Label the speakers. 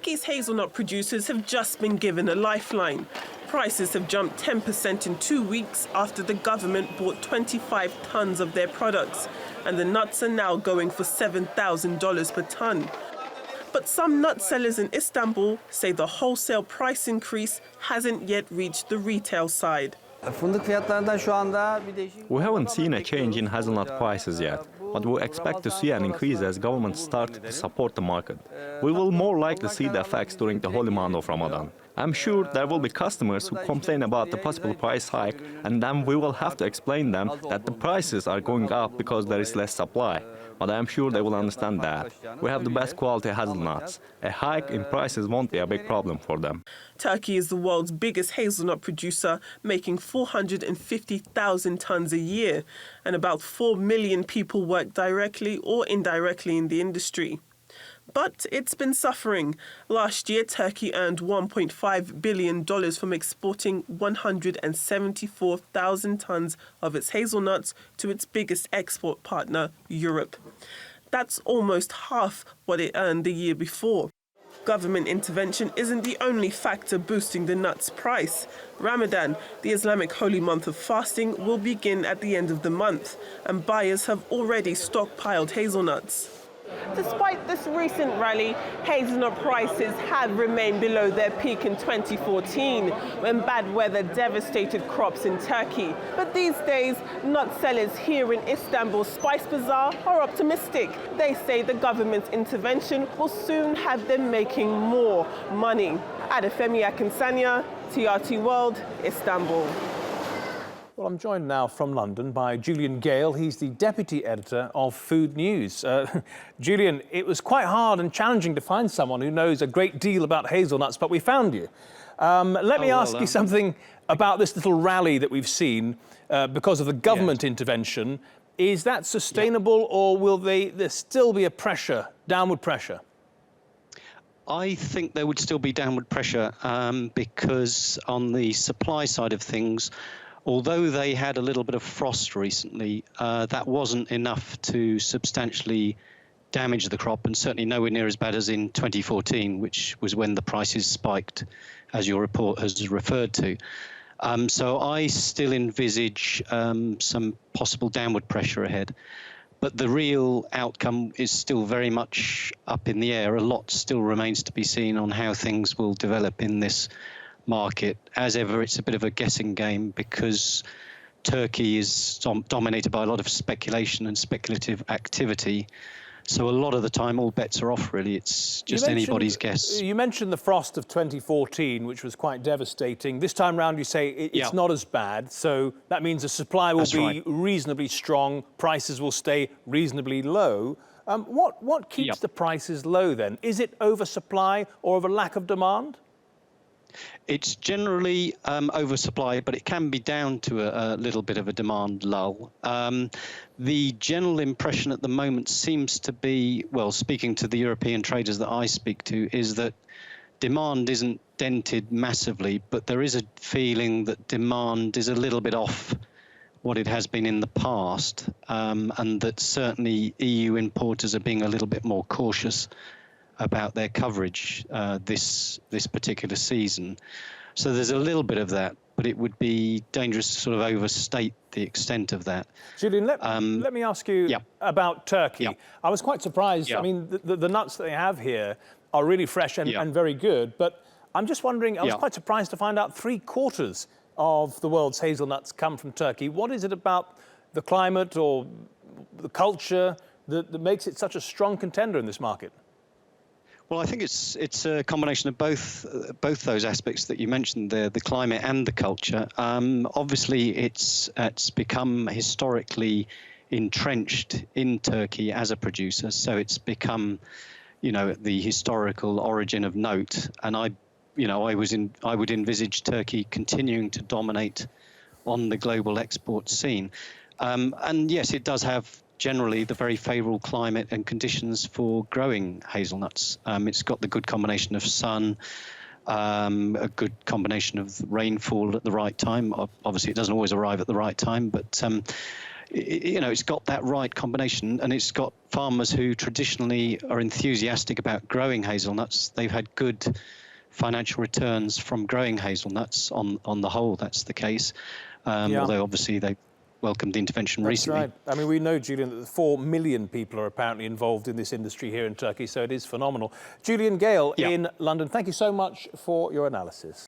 Speaker 1: Turkey's hazelnut producers have just been given a lifeline. Prices have jumped 10% in 2 weeks after the government bought 25 tons of their products, and the nuts are now going for $7,000 per ton. But some nut sellers in Istanbul say the wholesale price increase hasn't yet reached the retail side.
Speaker 2: We haven't seen a change in hazelnut prices yet, but we expect to see an increase as governments start to support the market. We will more likely see the effects during the holy month of Ramadan. I'm sure there will be customers who complain about the possible price hike, and then we will have to explain them that the prices are going up because there is less supply. But I'm sure they will understand that. We have the best quality hazelnuts. A hike in prices won't be a big problem for them.
Speaker 1: Turkey is the world's biggest hazelnut producer, making 450,000 tons a year, and about 4 million people work directly or indirectly in the industry. But it's been suffering. Last year, Turkey earned $1.5 billion from exporting 174,000 tons of its hazelnuts to its biggest export partner, Europe. That's almost half what it earned the year before. Government intervention isn't the only factor boosting the nuts' price. Ramadan, the Islamic holy month of fasting, will begin at the end of the month, and buyers have already stockpiled hazelnuts. Despite this recent rally, hazelnut prices have remained below their peak in 2014, when bad weather devastated crops in Turkey. But these days, nut sellers here in Istanbul's Spice Bazaar are optimistic. They say the government's intervention will soon have them making more money. Adefemi Akinsanya, TRT World, Istanbul.
Speaker 3: Well, I'm joined now from London by Julian Gale. He's the Deputy Editor of Foodnews. Julian, it was quite hard and challenging to find someone who knows a great deal about hazelnuts, but we found you. Let me ask you something about this little rally that we've seen because of the government intervention. Is that sustainable, or will there still be a pressure, downward pressure?
Speaker 4: I think there would still be downward pressure because on the supply side of things, although they had a little bit of frost recently, that wasn't enough to substantially damage the crop, and certainly nowhere near as bad as in 2014, which was when the prices spiked, as your report has referred to. So I still envisage some possible downward pressure ahead. But the real outcome is still very much up in the air. A lot still remains to be seen on how things will develop in this market. As ever, it's a bit of a guessing game because Turkey is dominated by a lot of speculation and speculative activity. So a lot of the time, all bets are off, really. It's just anybody's guess.
Speaker 3: You mentioned the frost of 2014, which was quite devastating. This time round, you say it's not as bad. So that means the supply will be reasonably strong, prices will stay reasonably low. What keeps the prices low, then? Is it oversupply or of a lack of demand?
Speaker 4: It's generally oversupply, but it can be down to a little bit of a demand lull. The general impression at the moment seems to be, well, speaking to the European traders that I speak to, is that demand isn't dented massively, but there is a feeling that demand is a little bit off what it has been in the past, and that certainly EU importers are being a little bit more cautious about their coverage this particular season. So there's a little bit of that, but it would be dangerous to sort of overstate the extent of that.
Speaker 3: Julian, let me ask you about Turkey. I was quite surprised. I mean, the nuts that they have here are really fresh and very good, but I'm just wondering, I was quite surprised to find out 3/4 of the world's hazelnuts come from Turkey. What is it about the climate or the culture that makes it such a strong contender in this market?
Speaker 4: Well, I think it's a combination of both those aspects that you mentioned there, the climate and the culture. Obviously, it's become historically entrenched in Turkey as a producer, so it's become, the historical origin of note. And I would envisage Turkey continuing to dominate on the global export scene. And yes, it does have generally the very favourable climate and conditions for growing hazelnuts. It's got the good combination of sun, a good combination of rainfall at the right time. Obviously, it doesn't always arrive at the right time, but it's got that right combination, and it's got farmers who traditionally are enthusiastic about growing hazelnuts. They've had good financial returns from growing hazelnuts. On the whole, that's the case. Although obviously they welcomed the intervention recently.
Speaker 3: That's right. I mean, we know, Julian, that 4 million people are apparently involved in this industry here in Turkey, so it is phenomenal. Julian Gale in London, thank you so much for your analysis.